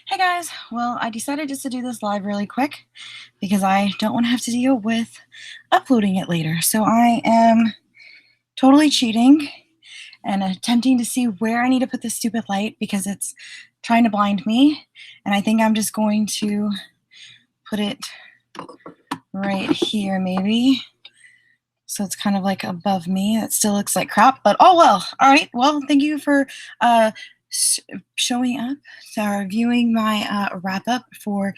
Hey guys, well, I decided just to do this live really quick because I don't want to have to deal with uploading it later. So I am totally cheating and attempting to see where I need to put this stupid light because it's trying to blind me. And I think I'm just going to put it right here maybe. So it's kind of like above me. It still looks like crap, but oh well. All right, well, thank you for showing up, so viewing my wrap up for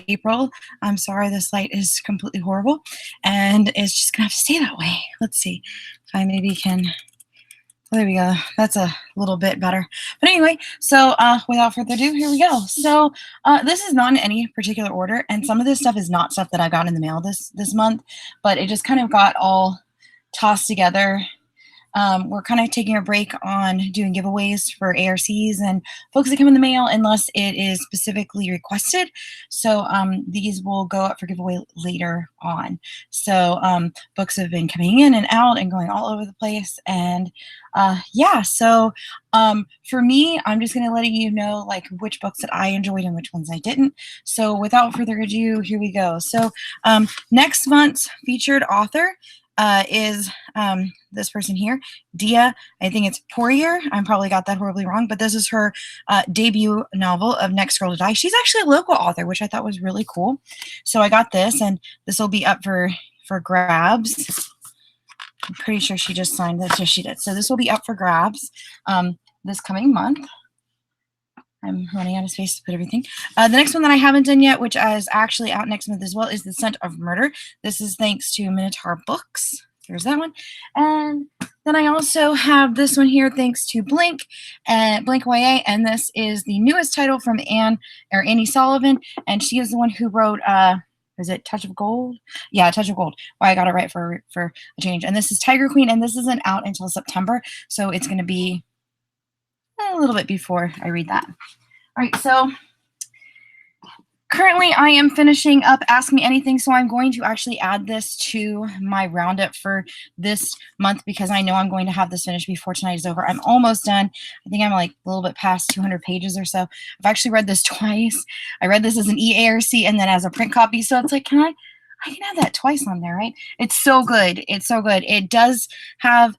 April. I'm sorry this light is completely horrible and it's just gonna have to stay that way. Let's see if I maybe can, there we go, that's a little bit better. But anyway, so without further ado, here we go. So this is not in any particular order, and some of this stuff is not stuff that I got in the mail this month, but it just kind of got all tossed together. We're kind of taking a break on doing giveaways for ARCs and books that come in the mail unless it is specifically requested. So these will go up for giveaway later on. So books have been coming in and out and going all over the place. And yeah, so for me, I'm just going to let you know like which books that I enjoyed and which ones I didn't. So without further ado, here we go. So next month's featured author is this person here, Dia. I think it's Poirier. I probably got that horribly wrong, but this is her debut novel of Next Girl to Die. She's actually a local author, which I thought was really cool. So I got this, and this will be up for grabs. I'm pretty sure she just signed this. Yes, she did. So this will be up for grabs this coming month. I'm running out of space to put everything. The next one that I haven't done yet, which is actually out next month as well, is The Scent of Murder. This is thanks to Minotaur Books. There's that one. And then I also have this one here thanks to Blink and Blink YA, and this is the newest title from Annie Sullivan, and she is the one who wrote is it Touch of Gold? Yeah, Touch of Gold. Well, I got it right for a change. And this is Tiger Queen, and this isn't out until September, so it's going to be a little bit before I read that. All right, so currently I am finishing up Ask Me Anything, so I'm going to actually add this to my roundup for this month because I know I'm going to have this finished before tonight is over. I'm almost done. I think I'm like a little bit past 200 pages or so. I've actually read this twice. I read this as an EARC and then as a print copy, so it's like, I can have that twice on there, right? It's so good. It's so good. It does have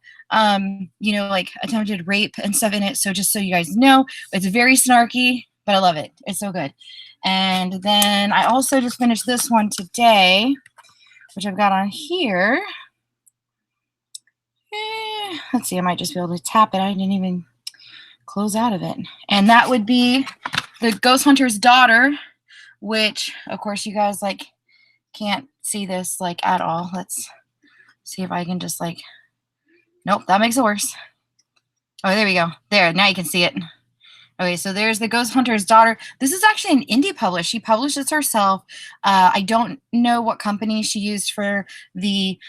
you know, like attempted rape and stuff in it, so just so you guys know, it's very snarky, but I love it. It's so good. And then I also just finished this one today, which I've got on here. Let's see, I might just be able to tap it. I didn't even close out of it. And that would be The Ghost Hunter's Daughter, which of course you guys like can't see this like at all. Let's see if I can just like, nope, that makes it worse. Oh, there we go. There, now you can see it. Okay, so there's The Ghost Hunter's Daughter. This is actually an indie publish. She published this herself. I don't know what company she used for the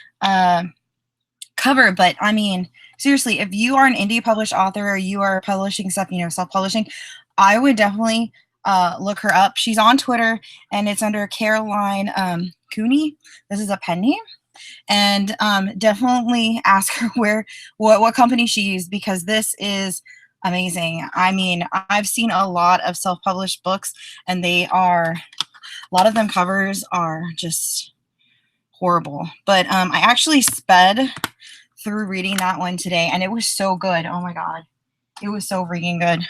cover, but I mean, seriously, if you are an indie published author or you are publishing stuff, you know, self-publishing, I would definitely look her up. She's on Twitter, and it's under Caroline Cooney. This is a pen name. And definitely ask her what company she used, because this is amazing. I mean, I've seen a lot of self-published books, and a lot of them covers are just horrible. But I actually sped through reading that one today, and it was so good. Oh my God. It was so freaking good.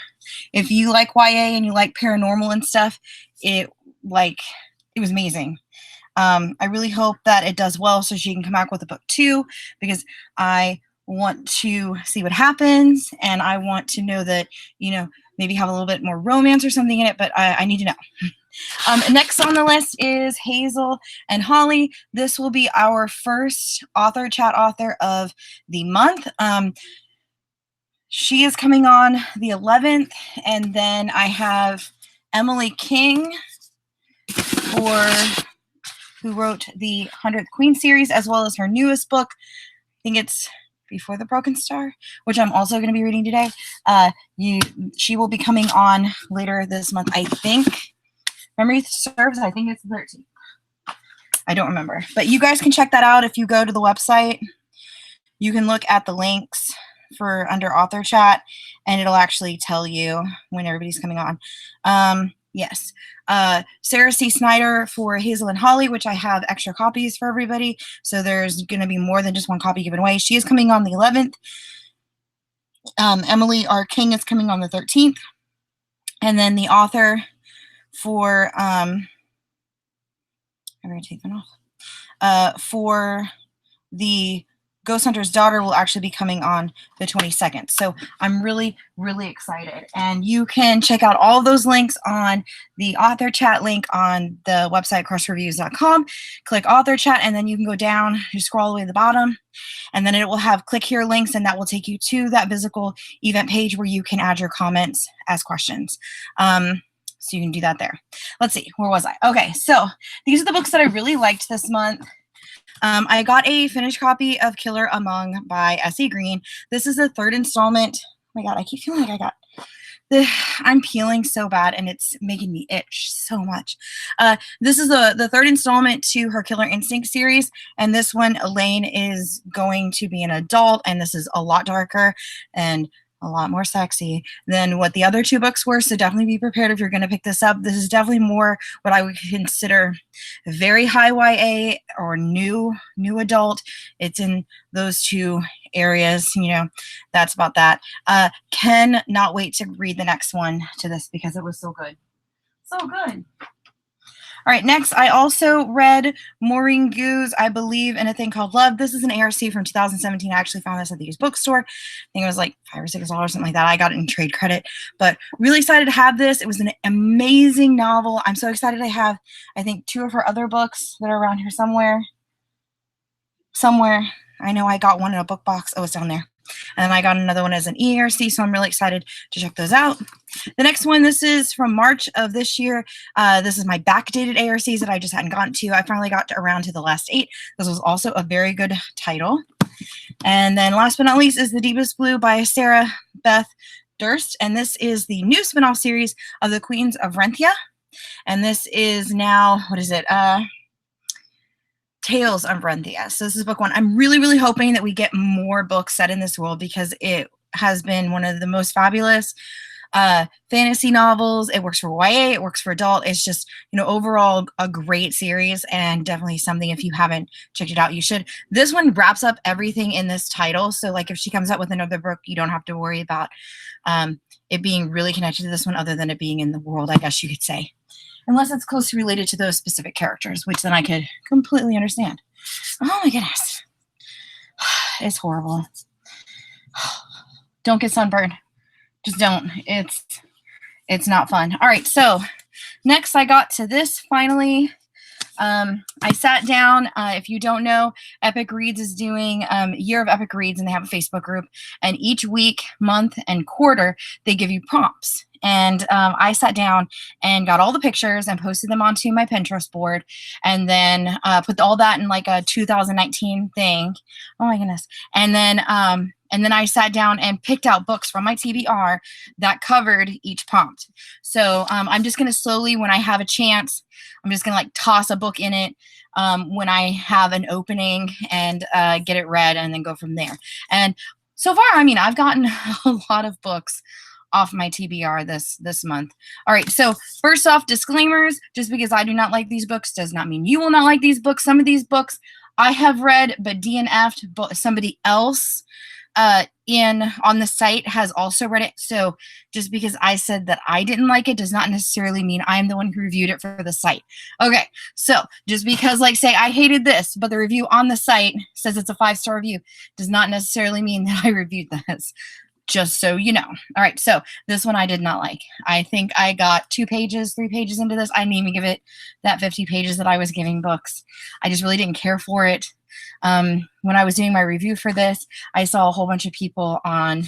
If you like YA and you like paranormal and stuff, it was amazing. I really hope that it does well so she can come out with a book 2, because I want to see what happens, and I want to know that, you know, maybe have a little bit more romance or something in it, but I need to know. Next on the list is Hazel and Holly. This will be our first author chat author of the month. She is coming on the 11th, and then I have Emily King who wrote the 100th Queen series, as well as her newest book. I think it's Before the Broken Star, which I'm also going to be reading today. She will be coming on later this month, I think. Memory serves, I think it's the 13th. I don't remember. But you guys can check that out if you go to the website. You can look at the links for under author chat, and it'll actually tell you when everybody's coming on. Yes. Sarah C. Snyder for Hazel and Holly, which I have extra copies for everybody. So there's going to be more than just one copy given away. She is coming on the 11th. Emily R. King is coming on the 13th. And then the author for, I'm going to take that off. For the Ghost Hunter's Daughter will actually be coming on the 22nd. So I'm really, really excited. And you can check out all of those links on the author chat link on the website crushreviews.com. Click author chat, and then you can go down, you scroll all the way to the bottom, and then it will have click here links, and that will take you to that physical event page where you can add your comments as questions. So you can do that there. Let's see, where was I? Okay, so these are the books that I really liked this month. I got a finished copy of Killer Among by S.E. Green. This is the third installment. Oh my God, I keep feeling like I'm peeling so bad, and it's making me itch so much. This is the third installment to her Killer Instinct series, and this one, Elaine is going to be an adult, and this is a lot darker and a lot more sexy than what the other two books were, so definitely be prepared if you're going to pick this up. This is definitely more what I would consider very high YA or new adult. It's in those two areas, you know, that's about that. Can not wait to read the next one to this because it was so good. So good. All right, next, I also read Maureen Goo's, I believe, in a thing called Love. This is an ARC from 2017. I actually found this at the used bookstore. I think it was like $5 or $6, something like that. I got it in trade credit, but really excited to have this. It was an amazing novel. I'm so excited. I have, I think, 2 of her other books that are around here somewhere. I know I got one in a book box. Oh, it's down there. And then I got another one as an ERC, so I'm really excited to check those out. The next one, this is from March of this year. This is my backdated ARCs that I just hadn't gotten to. I finally got around to the last 8. This was also a very good title. And then last but not least is The Deepest Blue by Sarah Beth Durst. And this is the new spinoff series of The Queens of Renthia. And this is now, what is it? Tales of Brandt. So this is book 1. I'm really, really hoping that we get more books set in this world because it has been one of the most fabulous fantasy novels. It works for YA, it works for adult. It's just, you know, overall a great series and definitely something, if you haven't checked it out, you should. This one wraps up everything in this title. So like if she comes out with another book, you don't have to worry about it being really connected to this one other than it being in the world, I guess you could say. Unless it's closely related to those specific characters, which then I could completely understand. Oh my goodness. It's horrible. Don't get sunburned. Just don't. It's not fun. All right, so next I got to this finally. I sat down. If you don't know, Epic Reads is doing Year of Epic Reads, and they have a Facebook group. And each week, month, and quarter, they give you prompts. And I sat down and got all the pictures and posted them onto my Pinterest board, and then put all that in like a 2019 thing. Oh my goodness! And then I sat down and picked out books from my TBR that covered each prompt. So I'm just gonna slowly, when I have a chance, I'm just gonna like toss a book in it when I have an opening and get it read, and then go from there. And so far, I mean, I've gotten a lot of books off my TBR this month. All right, so first off, disclaimers. Just because I do not like these books does not mean you will not like these books. Some of these books I have read, but DNF'd, but somebody else on the site has also read it. So just because I said that I didn't like it does not necessarily mean I'm the one who reviewed it for the site. Okay, so just because, like, say I hated this, but the review on the site says it's a 5-star review, does not necessarily mean that I reviewed this. Just so you know. All right, so this one I did not like. I think I got 3 pages into this. I didn't even give it that 50 pages that I was giving books. I just really didn't care for it. When I was doing my review for this, I saw a whole bunch of people on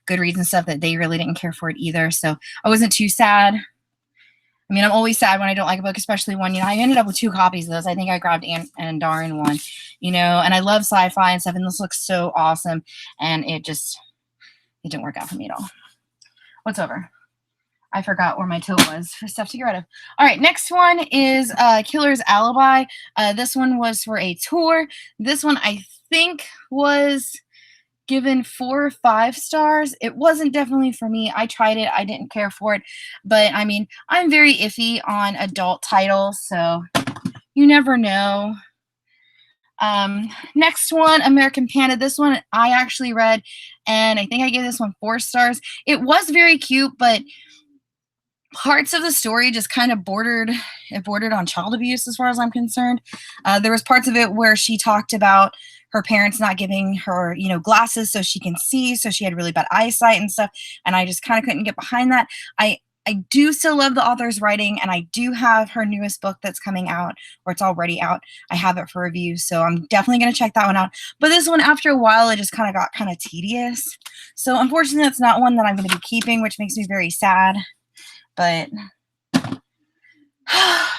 Goodreads and stuff that they really didn't care for it either. So I wasn't too sad. I mean, I'm always sad when I don't like a book, especially one, you know, I ended up with 2 copies of this. I think I grabbed Andar in one, you know, and I love sci-fi and stuff, and this looks so awesome, and it didn't work out for me at all. What's over? I forgot where my tote was for stuff to get rid of. All right, next one is Killer's Alibi. This one was for a tour. This one I think was given 4 or 5 stars. It wasn't definitely for me. I tried it. I didn't care for it. But I mean, I'm very iffy on adult titles, so you never know. Next one, American Panda. This one I actually read, and I think I gave this one 4 stars. It was very cute, but parts of the story just kind of bordered on child abuse as far as I'm concerned. There was parts of it where she talked about her parents not giving her, glasses so she can see, so she had really bad eyesight and stuff, and I just kind of couldn't get behind that. I do still love the author's writing, and I do have her newest book that's coming out, or it's already out. I have it for review, so I'm definitely going to check that one out. But this one, after a while, it just kind of got kind of tedious. So unfortunately, it's not one that I'm going to be keeping, which makes me very sad. But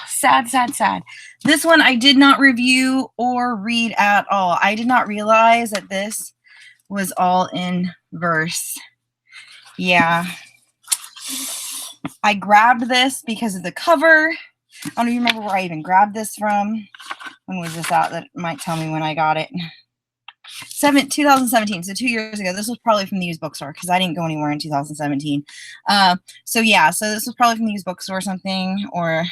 sad, sad, sad. This one I did not review or read at all. I did not realize that this was all in verse. Yeah. I grabbed this because of the cover. I don't even remember where I even grabbed this from. When was this out? That might tell me when I got it. 2017, so 2 years ago. This was probably from the used bookstore because I didn't go anywhere in 2017. So yeah, so this was probably from the used bookstore or something, or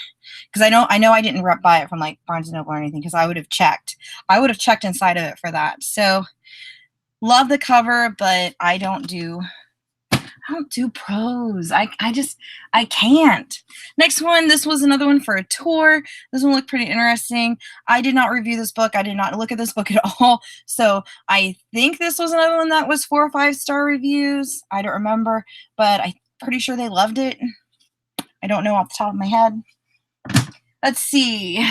because I know I didn't buy it from like Barnes & Noble or anything, because I would have checked. I would have checked inside of it for that. So love the cover, but I don't do prose. I can't. Next one, this was another one for a tour. This one looked pretty interesting. I did not review this book. I did not look at this book at all. So I think this was another one that was 4 or 5 star reviews. I don't remember, but I'm pretty sure they loved it. I don't know off the top of my head. Let's see.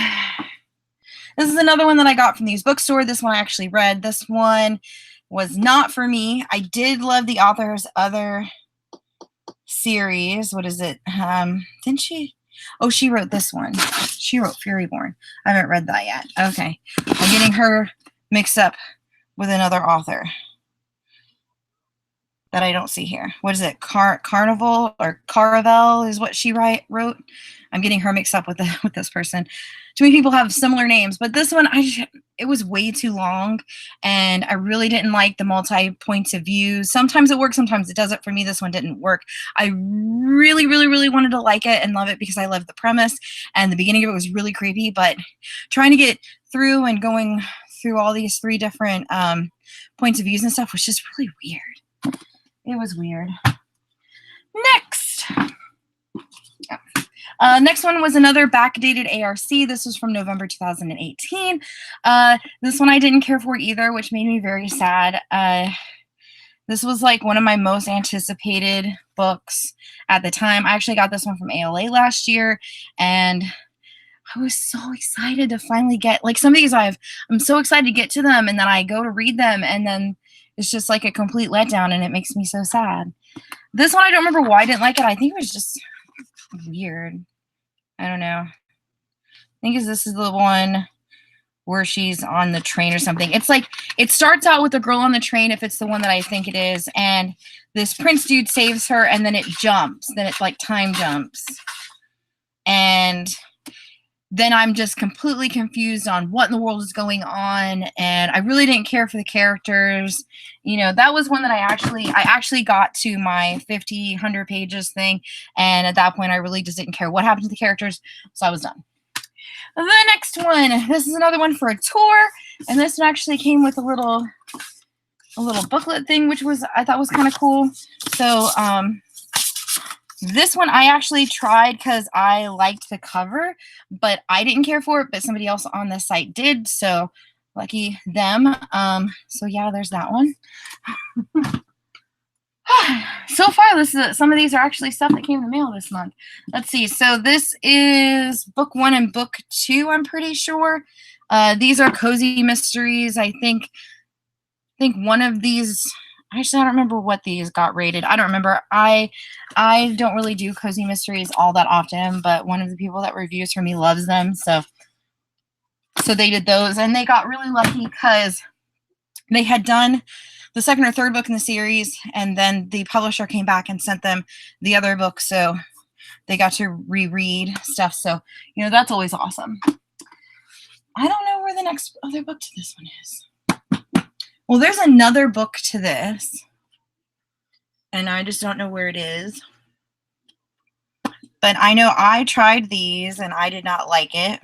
This is another one that I got from the used bookstore. This one I actually read. This one was not for me. I did love the author's other series. What is it? Didn't she? Oh, she wrote this one. She wrote Furyborn. I haven't read that yet. Okay. I'm getting her mixed up with another author that I don't see here. What is it? Carnival or Caravel is what she wrote. I'm getting her mixed up with this person. Too many people have similar names, but this one, it was way too long, and I really didn't like the multi-points of view. Sometimes it works, sometimes it doesn't. For me, this one didn't work. I really, really, really wanted to like it and love it because I loved the premise, and the beginning of it was really creepy, but trying to get through and going through all these 3 different points of views and stuff was just really weird. It was weird. Next. Next one was another backdated ARC. This was from November 2018. This one I didn't care for either, which made me very sad. This was like one of my most anticipated books at the time. I actually got this one from ALA last year, and I was so excited to finally get, like, some of these I'm so excited to get to them, and then I go to read them, and then it's just like a complete letdown, and it makes me so sad. This one, I don't remember why I didn't like it. I think it was just weird. I don't know. I think this is the one where she's on the train or something. It's like, it starts out with a girl on the train, if it's the one that I think it is, and this prince dude saves her, and then it jumps. Then it's like time jumps. And then I'm just completely confused on what in the world is going on, and I really didn't care for the characters. That was one that I actually got to my 50, 100 pages thing, and at that point I really just didn't care what happened to the characters, so I was done. The next one, this is another one for a tour, and this one actually came with a little booklet thing, which I thought was kind of cool. So this one I actually tried because I liked the cover, but I didn't care for it, but somebody else on the site did, so lucky them. So yeah, there's that one. So far, some of these are actually stuff that came in the mail this month. Let's see. So this is book 1 and book 2, I'm pretty sure. These are cozy mysteries. I think one of these, actually, I don't remember what these got rated. I don't remember. I don't really do cozy mysteries all that often, but one of the people that reviews for me loves them. So they did those, and they got really lucky because they had done the 2nd or 3rd book in the series, and then the publisher came back and sent them the other book, so they got to reread stuff. So, that's always awesome. I don't know where the next other book to this one is. Well, there's another book to this, and I just don't know where it is. But I know I tried these, and I did not like it.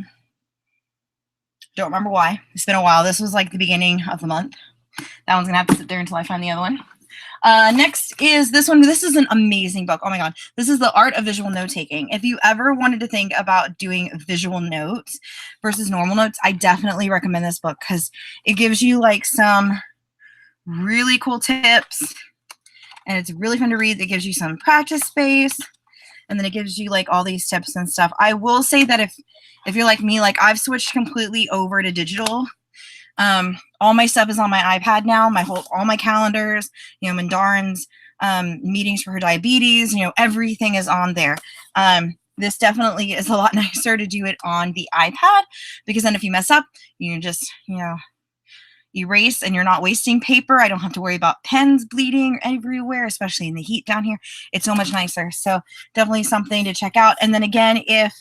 Don't remember why. It's been a while. This was like the beginning of the month. That one's going to have to sit there until I find the other one. Next is this one. This is an amazing book. Oh my God. This is The Art of Visual Note-Taking. If you ever wanted to think about doing visual notes versus normal notes, I definitely recommend this book because it gives you like some really cool tips, and it's really fun to read. It gives you some practice space, and then it gives you like all these tips and stuff. I will say that if you're like me, like I've switched completely over to digital. All my stuff is on my iPad now. All my calendars, you know, Mandarin's meetings for her diabetes, you know, everything is on there. This definitely is a lot nicer to do it on the iPad because then if you mess up, you can just, you know, erase and you're not wasting paper. I don't have to worry about pens bleeding everywhere, especially in the heat down here. It's so much nicer. So definitely something to check out. And then again, if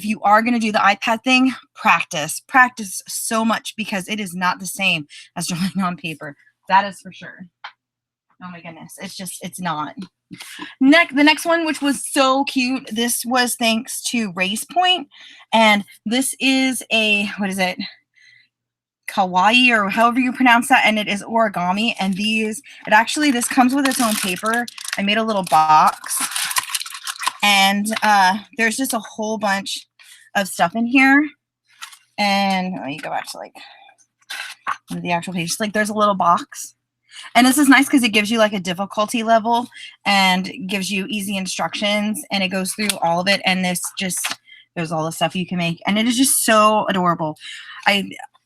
you are going to do the iPad thing, practice so much because it is not the same as drawing on paper. That is for sure. Oh my goodness. It's not. The next one, which was so cute. This was thanks to Race Point. And this is what is it? Kawaii or however you pronounce that. And it is origami. And this comes with its own paper. I made a little box. And there's just a whole bunch of stuff in here. And let me go back to like one of the actual pages. Like there's a little box. And this is nice because it gives you like a difficulty level and gives you easy instructions. And it goes through all of it. And there's all the stuff you can make. And it is just so adorable.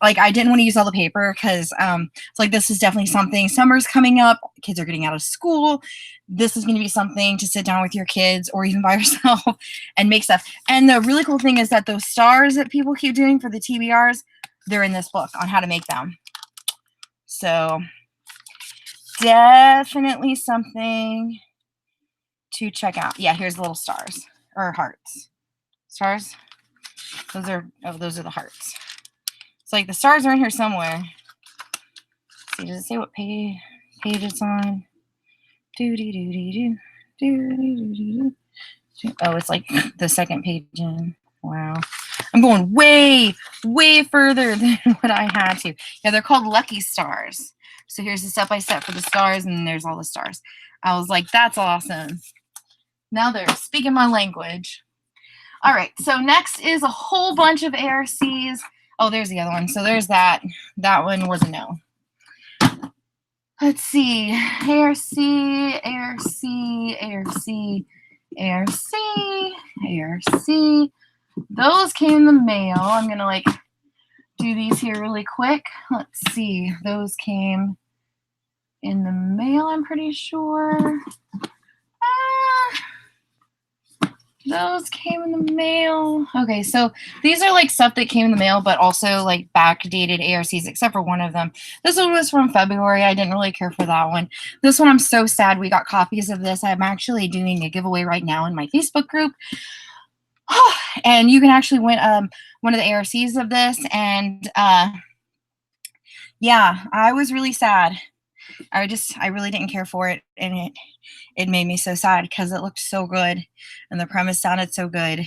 I didn't want to use all the paper because it's like this is definitely something. Summer's coming up. Kids are getting out of school. This is going to be something to sit down with your kids or even by yourself and make stuff. And the really cool thing is that those stars that people keep doing for the TBRs, they're in this book on how to make them. So definitely something to check out. Yeah, here's the little stars or hearts. Stars. Those are the hearts. It's like the stars are in here somewhere. Let's see, does it say what page it's on? Oh, it's like the second page in. Wow. I'm going way, way further than what I had to. Yeah, they're called Lucky Stars. So here's the step-by-step for the stars, and there's all the stars. I was like, that's awesome. Now they're speaking my language. All right, so next is a whole bunch of ARCs. Oh, there's the other one. So there's that. That one was a no. Let's see. ARC. Those came in the mail. I'm going to like do these here really quick. Let's see. Those came in the mail, I'm pretty sure. Those came in the mail. Okay, so these are like stuff that came in the mail, but also like backdated ARCs, except for one of them. This one was from February. I didn't really care for that one. This one, I'm so sad we got copies of this. I'm actually doing a giveaway right now in my Facebook group. And you can actually win one of the ARCs of this. And yeah, I was really sad. I really didn't care for it, and it made me so sad because it looked so good and the premise sounded so good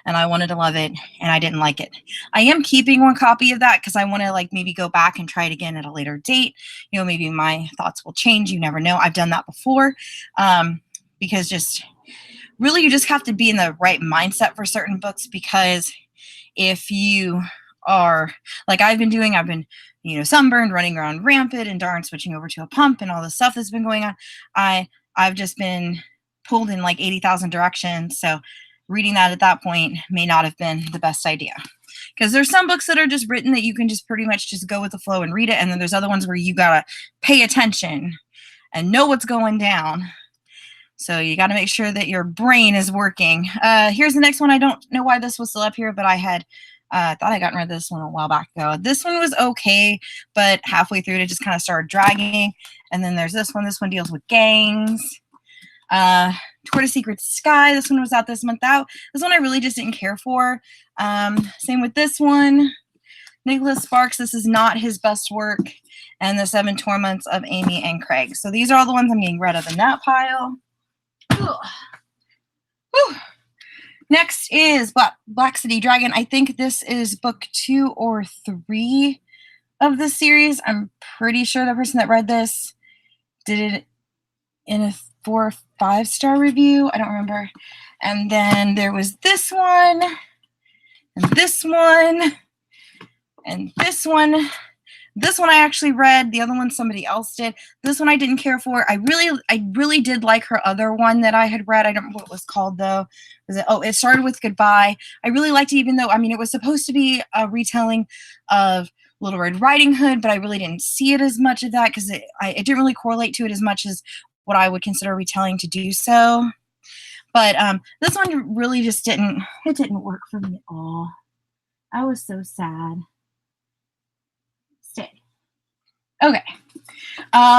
and I wanted to love it and I didn't like it. I am keeping one copy of that because I want to like maybe go back and try it again at a later date. You know, maybe my thoughts will change. You never know. I've done that before because just really you just have to be in the right mindset for certain books, because if you are like I've been, you know, sunburned, running around rampant, and darn switching over to a pump and all the stuff that's been going on. I've just been pulled in like 80,000 directions. So reading that at that point may not have been the best idea. Because there's some books that are just written that you can just pretty much just go with the flow and read it. And then there's other ones where you gotta pay attention and know what's going down. So you got to make sure that your brain is working. Here's the next one. I don't know why this was still up here, but I had thought I got rid of this one a while back ago. This one was okay, but halfway through it just kind of started dragging. And then there's this one. This one deals with gangs. Toward a Secret Sky. This one was out this month out. This one I really just didn't care for. Same with this one. Nicholas Sparks. This is not his best work. and The 7 Torments of Amy and Craig. So these are all the ones I'm getting rid of in that pile. Whew. Next is Black City Dragon. I think this is book 2 or 3 of the series. I'm pretty sure the person that read this did it in a 4 or 5-star review. I don't remember. And then there was this one, and this one, and this one. This one I actually read. The other one somebody else did. This one I didn't care for. I really did like her other one that I had read. I don't remember what it was called though. It started with Goodbye. I really liked it, even though, I mean, it was supposed to be a retelling of Little Red Riding Hood, but I really didn't see it as much of that because it didn't really correlate to it as much as what I would consider retelling to do so. But this one really just didn't work for me at all. I was so sad. Stay. Okay.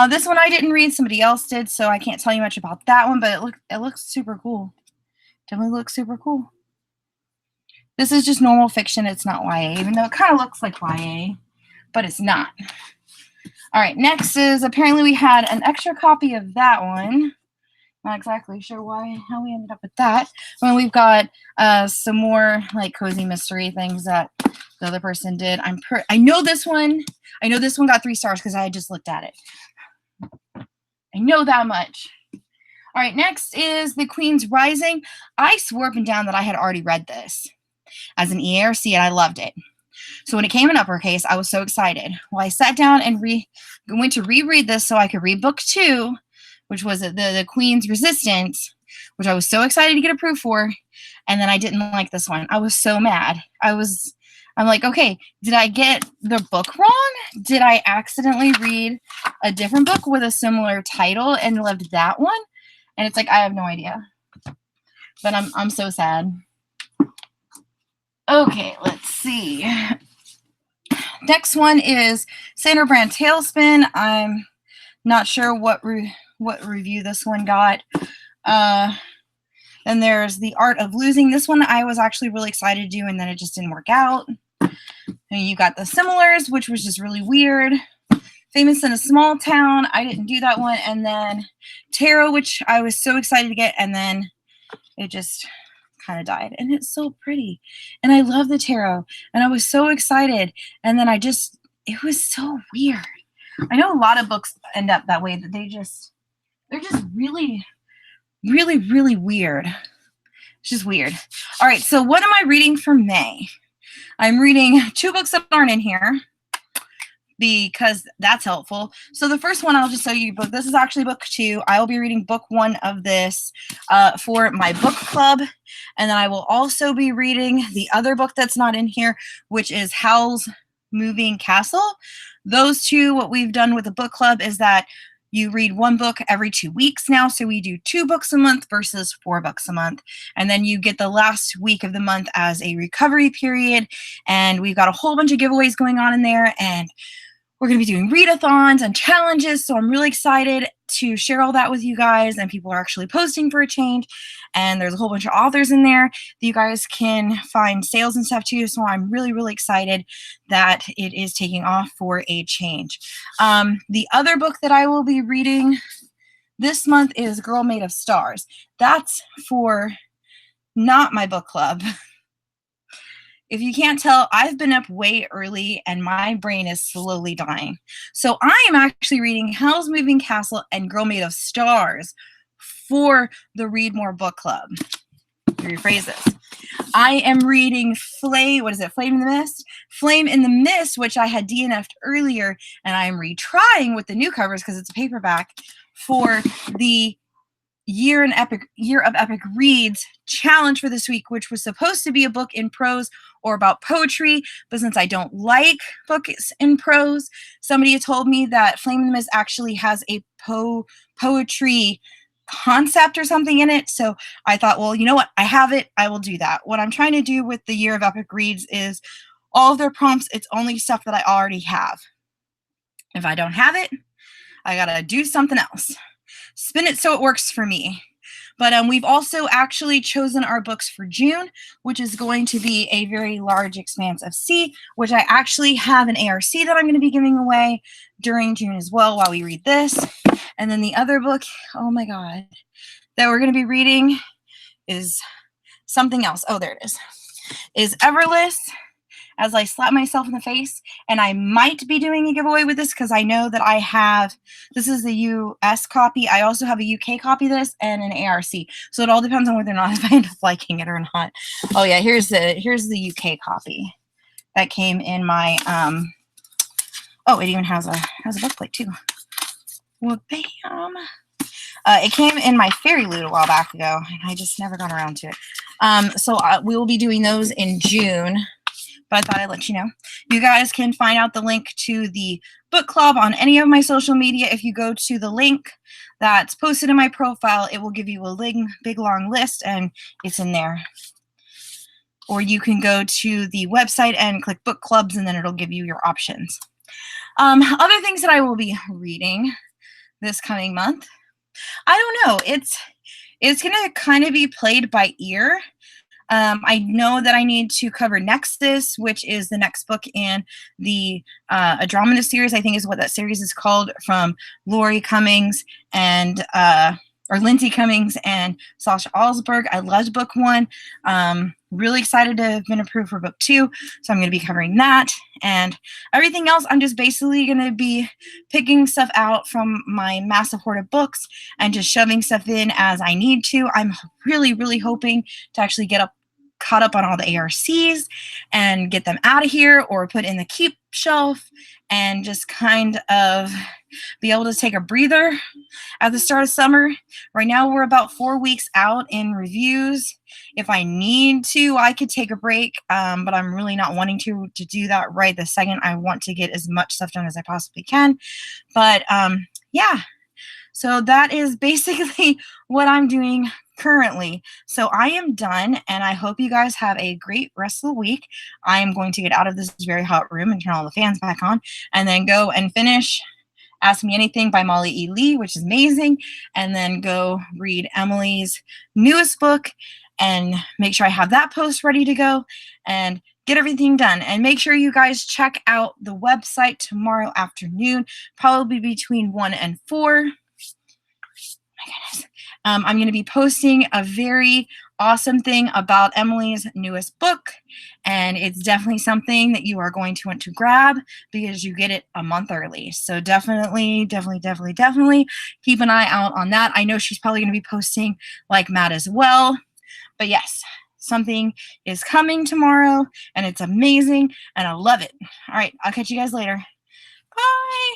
This one I didn't read. Somebody else did, so I can't tell you much about that one, but it looks super cool. Definitely looks super cool. This is just normal fiction. It's not YA, even though it kind of looks like YA, but it's not. All right, next is, apparently we had an extra copy of that one. Not exactly sure how we ended up with that. Well, we've got some more like cozy mystery things that the other person did. I know this one got 3 stars because I just looked at it. I know that much. All right, next is The Queen's Rising. I swore up and down that I had already read this as an EARC, and I loved it. So when it came in uppercase, I was so excited. Well, I sat down and went to reread this so I could read book 2, which was the Queen's Resistance, which I was so excited to get approved for, and then I didn't like this one. I was so mad. I'm like, okay, did I get the book wrong? Did I accidentally read a different book with a similar title and loved that one? And it's like, I have no idea. But I'm so sad. Okay, let's see. Next one is Sandra, Brandt, Talespin. I'm not sure what review this one got. Then there's The Art of Losing. This one I was actually really excited to do, and then it just didn't work out. And you got The Similars, which was just really weird. Famous in a Small Town. I didn't do that one. And then Tarot, which I was so excited to get, and then it just kind of died. And it's so pretty. And I love the tarot. And I was so excited. And then it was so weird. I know a lot of books end up that way, that they're just really, really, really weird. It's just weird. All right, so what am I reading for May? I'm reading 2 books that aren't in here because that's helpful. So the first one, I'll just show you book. This is actually book 2. I will be reading book 1 of this for my book club. And then I will also be reading the other book that's not in here, which is Howl's Moving Castle. Those 2, what we've done with the book club is that you read 1 book every 2 weeks now. So we do 2 books a month versus 4 books a month. And then you get the last week of the month as a recovery period. And we've got a whole bunch of giveaways going on in there. And we're going to be doing readathons and challenges. So I'm really excited to share all that with you guys. And people are actually posting for a change. And there's a whole bunch of authors in there that you guys can find sales and stuff too. So I'm really, really excited that it is taking off for a change. The other book that I will be reading this month is Girl Made of Stars. That's for not my book club. If you can't tell, I've been up way early and my brain is slowly dying. So I am actually reading Howl's Moving Castle and Girl Made of Stars for the Read More Book Club. Rephrase this. I am reading Flame in the Mist? Flame in the Mist, which I had DNF'd earlier, and I am retrying with the new covers because it's a paperback for the Year of Epic Reads challenge for this week, which was supposed to be a book in prose or about poetry, but since I don't like books in prose, somebody had told me that Flame in the Mist actually has a poetry concept or something in it. So I thought, well, you know what? I have it. I will do that. What I'm trying to do with the Year of Epic Reads is all of their prompts, it's only stuff that I already have. If I don't have it, I gotta do something else. Spin it so it works for me. But we've also actually chosen our books for June, which is going to be A Very Large Expanse of Sea, which I actually have an ARC that I'm going to be giving away during June as well while we read this. And then the other book, oh my God, that we're going to be reading is something else. Oh, there it is Everless. As I slap myself in the face, and I might be doing a giveaway with this because I know that I have, this is the US copy. I also have a UK copy of this and an ARC. So it all depends on whether or not I end up liking it or not. Oh yeah, here's the UK copy that came in my, oh, it even has a bookplate too. Well, bam. It came in my Fairy Loot a while back ago, and I just never got around to it. So we will be doing those in June. But I thought I'd let you know. You guys can find out the link to the book club on any of my social media. If you go to the link that's posted in my profile, it will give you a big long list, and it's in there. Or you can go to the website and click book clubs, and then it'll give you your options. Other things that I will be reading this coming month, I don't know. It's going to kind of be played by ear. I know that I need to cover Nexus, which is the next book in the Andromeda series, I think is what that series is called, from Lori Cummings and or Lindsay Cummings and Sasha Alsberg. I loved book 1. Really excited to have been approved for book 2, so I'm going to be covering that. And everything else, I'm just basically going to be picking stuff out from my massive hoard of books and just shoving stuff in as I need to. I'm really, really hoping to actually get caught up on all the ARCs and get them out of here or put in the keep shelf and just kind of be able to take a breather at the start of summer. Right now we're about 4 weeks out in reviews. If I need to, I could take a break, but I'm really not wanting to do that right the second. I want to get as much stuff done as I possibly can. But yeah, so that is basically what I'm doing currently. So I am done, and I hope you guys have a great rest of the week. I am going to get out of this very hot room and turn all the fans back on, and then go and finish Ask Me Anything by Molly E. Lee, which is amazing, and then go read Emily's newest book and make sure I have that post ready to go and get everything done. And make sure you guys check out the website tomorrow afternoon, probably between 1 and 4. My goodness. I'm going to be posting a very awesome thing about Emily's newest book, and it's definitely something that you are going to want to grab because you get it a month early. So definitely keep an eye out on that. I know she's probably going to be posting like Matt as well, but yes, something is coming tomorrow, and it's amazing, and I love it. All right, I'll catch you guys later. Bye.